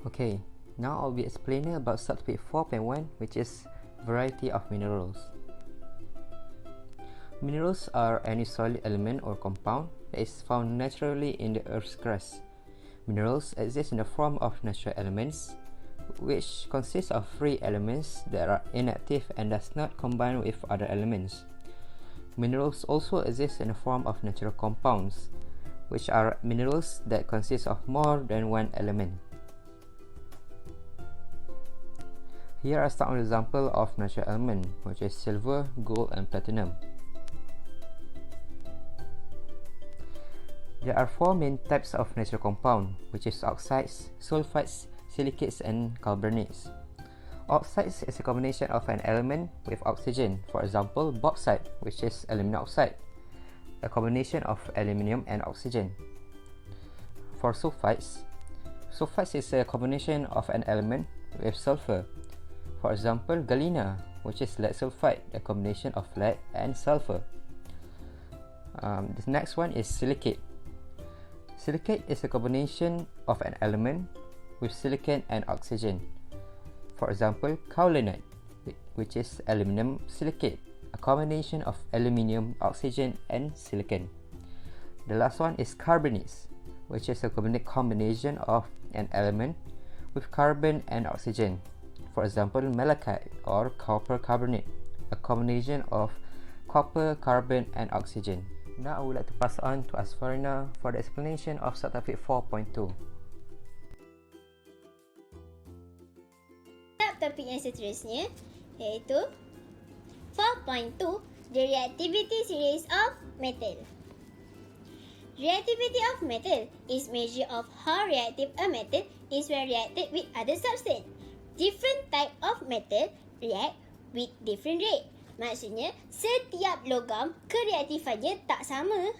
Okay, now I'll be explaining about subtopic 4.1, which is variety of minerals. Minerals are any solid element or compound that is found naturally in the Earth's crust. Minerals exist in the form of natural elements, which consist of free elements that are inactive and does not combine with other elements. Minerals also exist in the form of natural compounds, which are minerals that consist of more than one element. Here are some examples of natural element, which is silver, gold, and platinum. There are four main types of natural compound, which is oxides, sulfides, silicates, and carbonates. Oxides is a combination of an element with oxygen. For example, bauxite, which is aluminum oxide, a combination of aluminium and oxygen. For sulfides is a combination of an element with sulfur. For example, galena, which is lead sulfide, a combination of lead and sulfur. The next one is silicate. Silicate is a combination of an element with silicon and oxygen. For example, kaolinite, which is aluminum silicate, a combination of aluminium, oxygen, and silicon. The last one is carbonates, which is a combination of an element with carbon and oxygen. For example, malachite or copper carbonate, a combination of copper, carbon, and oxygen. Now I would like to pass on to Asfarina for the explanation of subtopic 4.2. Subtopik yang seterusnya iaitu 4.2, the reactivity series of metal. Reactivity of metal is measure of how reactive a metal is when reacted with other substance. Different type of metal react with different rate. Maksudnya, setiap logam kereaktifannya tak sama.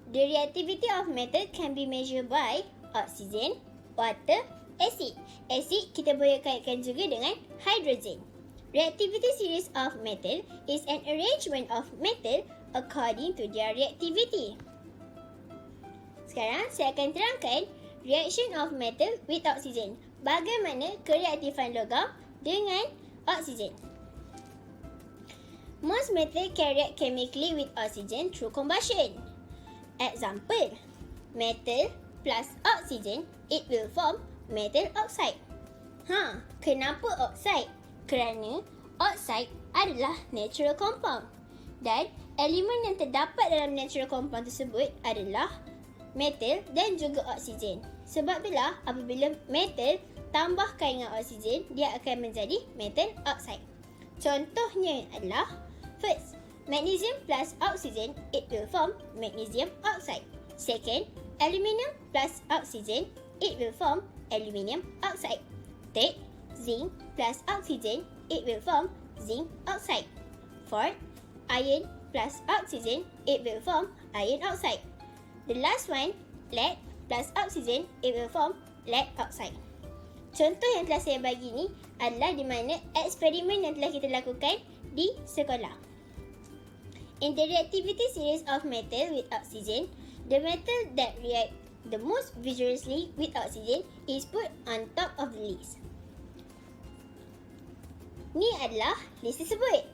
The reactivity of metal can be measured by oxygen, water, acid. Acid kita boleh kaitkan juga dengan hydrogen. Reactivity series of metal is an arrangement of metal according to their reactivity. Sekarang saya akan terangkan reaction of metal with oxygen. Bagaimana kereaktifan logam dengan oksigen. Most metal can react chemically with oxygen through combustion. Example, metal plus oxygen, it will form metal oxide. Kenapa oxide? Kerana oxide adalah natural compound dan elemen yang terdapat dalam natural compound tersebut adalah metal dan juga oksigen. Sebab itulah apabila metal tambahkan dengan oksigen, dia akan menjadi metal oxide. Contohnya adalah first, magnesium plus oxygen, it will form magnesium oxide. Second, aluminium plus oxygen, it will form aluminium oxide. Third, zinc plus oxygen, it will form zinc oxide. Fourth, iron plus oxygen, it will form iron oxide. The last one, lead plus oxygen, it will form lead oxide. Contoh yang telah saya bagi ni adalah di mana eksperimen yang telah kita lakukan di sekolah. In the reactivity series of metal with oxygen, the metal that react the most vigorously with oxygen is put on top of the list. Ni adalah list tersebut.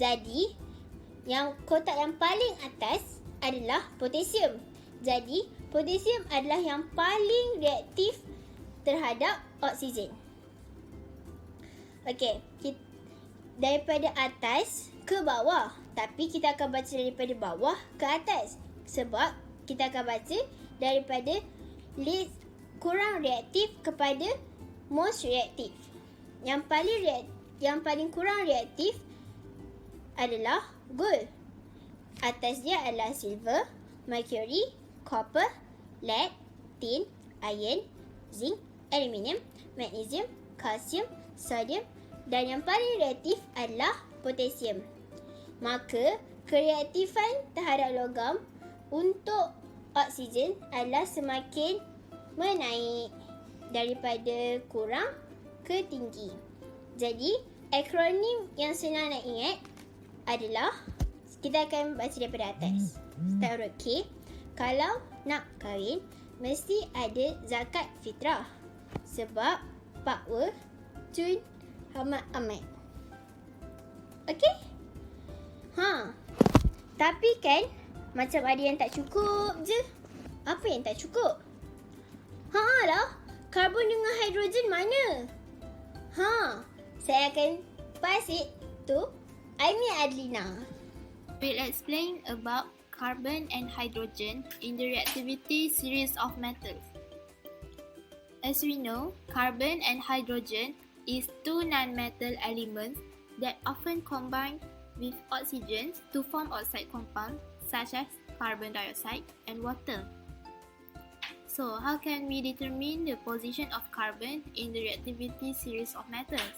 Jadi, yang kotak yang paling atas adalah potasium. Jadi, potasium adalah yang paling reaktif terhadap oksigen. Okey, daripada atas ke bawah. Tapi kita akan baca daripada bawah ke atas. Sebab kita akan baca daripada least kurang reaktif kepada most reaktif. Yang paling kurang reaktif adalah gold. Atas dia adalah silver, mercury, copper, lead, tin, iron, zinc, aluminium, magnesium, kalsium, sodium dan yang paling reaktif adalah potasium. Maka kereaktifan terhadap logam untuk oksigen adalah semakin menaik daripada kurang ke tinggi. Jadi, akronim yang senang nak ingat adalah kita akan baca daripada atas. Start huruf K. Kalau nak kahwin, mesti ada zakat fitrah. Sebab power Jun amat. Okey? Tapi kan macam ada yang tak cukup je. Apa yang tak cukup? Lah, karbon dengan hidrogen mana? Saya akan pass it to Aimi Adlina. We'll explain about carbon and hydrogen in the reactivity series of metals. As we know, carbon and hydrogen is two non-metal elements that often combine with oxygen to form oxide compounds such as carbon dioxide and water. So, how can we determine the position of carbon in the reactivity series of metals?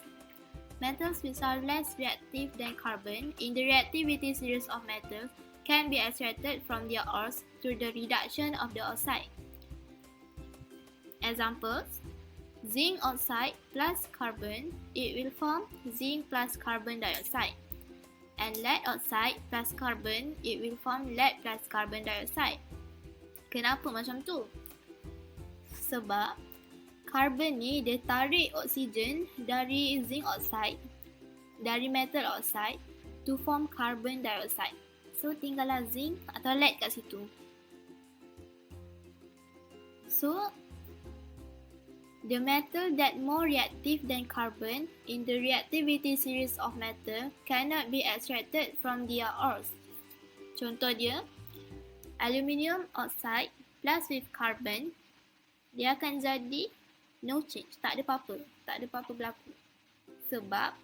Metals which are less reactive than carbon in the reactivity series of metals can be extracted from their ores through the reduction of the oxide. Examples: zinc oxide plus carbon, it will form zinc plus carbon dioxide. And lead oxide plus carbon, it will form lead plus carbon dioxide. Kenapa macam tu? Sebab karbon ni dia tarik oksigen dari zinc oxide, dari metal oxide to form carbon dioxide. So tinggallah zinc atau lead kat situ. So the metal that more reactive than carbon in the reactivity series of metal cannot be extracted from their ores. Contoh dia, aluminium oxide plus with carbon, dia akan jadi no change, tak ada apa-apa berlaku. Sebab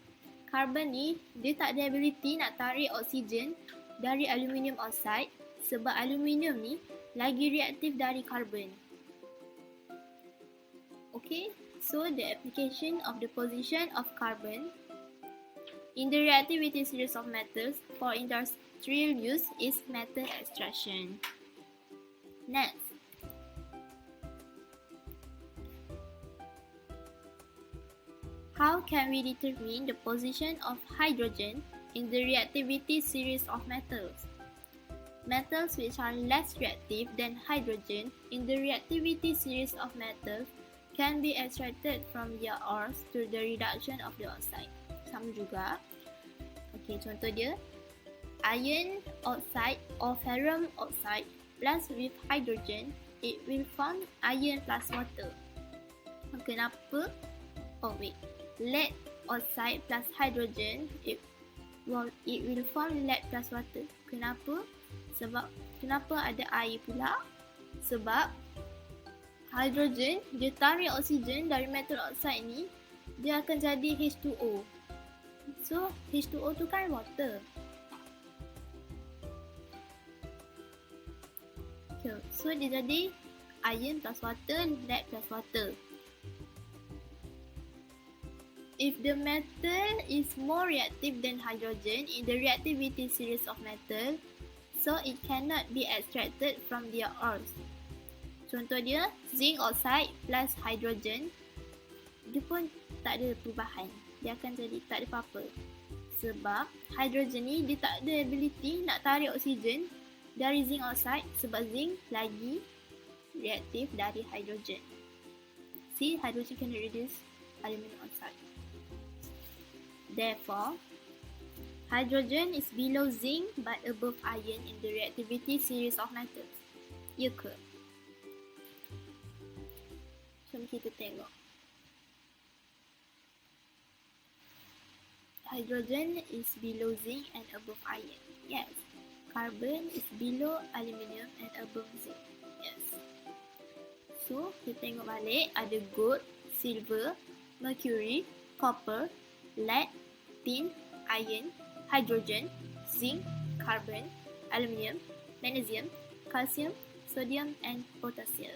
karbon ni dia tak ada ability nak tarik oksigen dari aluminium oxide sebab aluminium ni lagi reaktif dari karbon. Okay, so the application of the position of carbon in the reactivity series of metals for industrial use is metal extraction. Next, how can we determine the position of hydrogen in the reactivity series of metals? Metals which are less reactive than hydrogen in the reactivity series of metals can be extracted from their ores through the reduction of the oxide. Sama juga. Okey, contoh dia, iron oxide or ferrum oxide plus with hydrogen, it will form iron plus water. Kenapa? Lead oxide plus hydrogen, it will form lead plus water. Kenapa? Kenapa ada air pula? Sebab hydrogen dia tarik oksigen dari metal oxide ni, dia akan jadi H2O. So H2O tu kan water. Okay, so dia jadi iron plus water, lead plus water. If the metal is more reactive than hydrogen in the reactivity series of metal, so it cannot be extracted from their ores. Contoh dia, zinc oxide plus hydrogen, dia pun tak ada perubahan. Dia akan jadi tak ada apa-apa. Sebab hydrogen ni dia tak ada ability nak tarik oksigen dari zinc oxide sebab zinc lagi reaktif dari hydrogen. See, hydrogen can reduce aluminum oxide. Therefore, hydrogen is below zinc but above iron in the reactivity series of metals. Ya ke? Jom kita tengok. Hydrogen is below zinc and above iron. Yes. Carbon is below aluminium and above zinc. Yes. So, kita tengok balik. Ada gold, silver, mercury, copper, lead, tin, iron, hydrogen, zinc, carbon, aluminium, magnesium, calcium, sodium and potassium.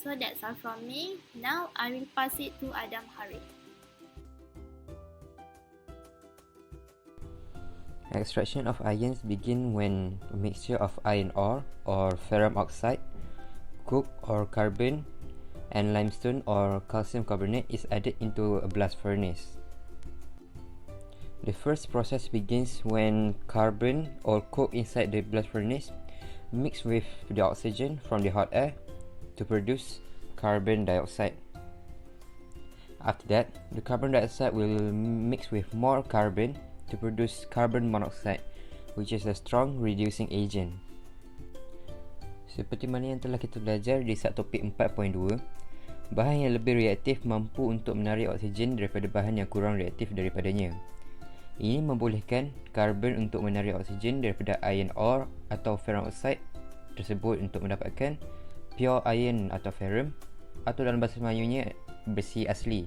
So that's all from me. Now I will pass it to Adam Hari. Extraction of ions begin when a mixture of iron ore or ferrum oxide, coke or carbon, and limestone or calcium carbonate is added into a blast furnace. The first process begins when carbon or coke inside the blast furnace mix with the oxygen from the hot air to produce carbon dioxide. After that, the carbon dioxide will mix with more carbon to produce carbon monoxide, which is a strong reducing agent. Seperti mana yang telah kita belajar di subtopik 4.2, bahan yang lebih reaktif mampu untuk menarik oksigen daripada bahan yang kurang reaktif daripadanya. Ini membolehkan karbon untuk menarik oksigen daripada iron ore atau ferrum oxide tersebut untuk mendapatkan pure iron atau ferrum, atau dalam bahasa Melayunya besi asli.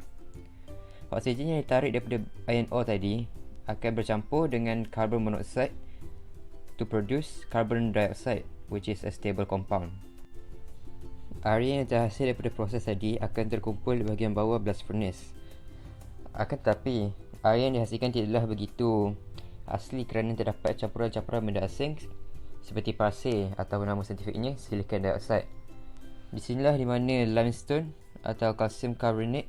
Oksigen yang ditarik daripada iron ore tadi akan bercampur dengan carbon monoxide to produce carbon dioxide, which is a stable compound. Area yang terhasil daripada proses tadi akan terkumpul di bahagian bawah blast furnace. Akan tetapi, area yang dihasilkan tidaklah begitu asli kerana terdapat campuran-campuran benda asing seperti pasir atau nama saintifiknya silicon dioxide. Di sinilah di mana limestone atau kalsium karbonat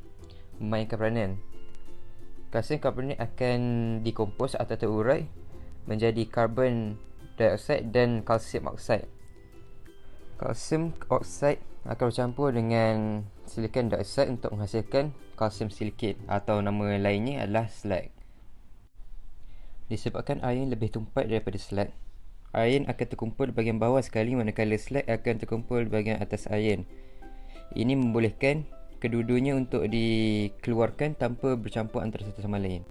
memainkan peranan. Kalsium karbonat akan dikompos atau terurai menjadi carbon dioxide dan kalsium oxide. Kalsium oxide akan bercampur dengan silicon dioxide untuk menghasilkan kalsium silicate atau nama lainnya adalah slag. Disebabkan iron lebih tumpat daripada slag, iron akan terkumpul di bahagian bawah sekali, manakala slag akan terkumpul di bahagian atas iron. Ini membolehkan kedua-duanya untuk dikeluarkan tanpa bercampur antara satu sama lain.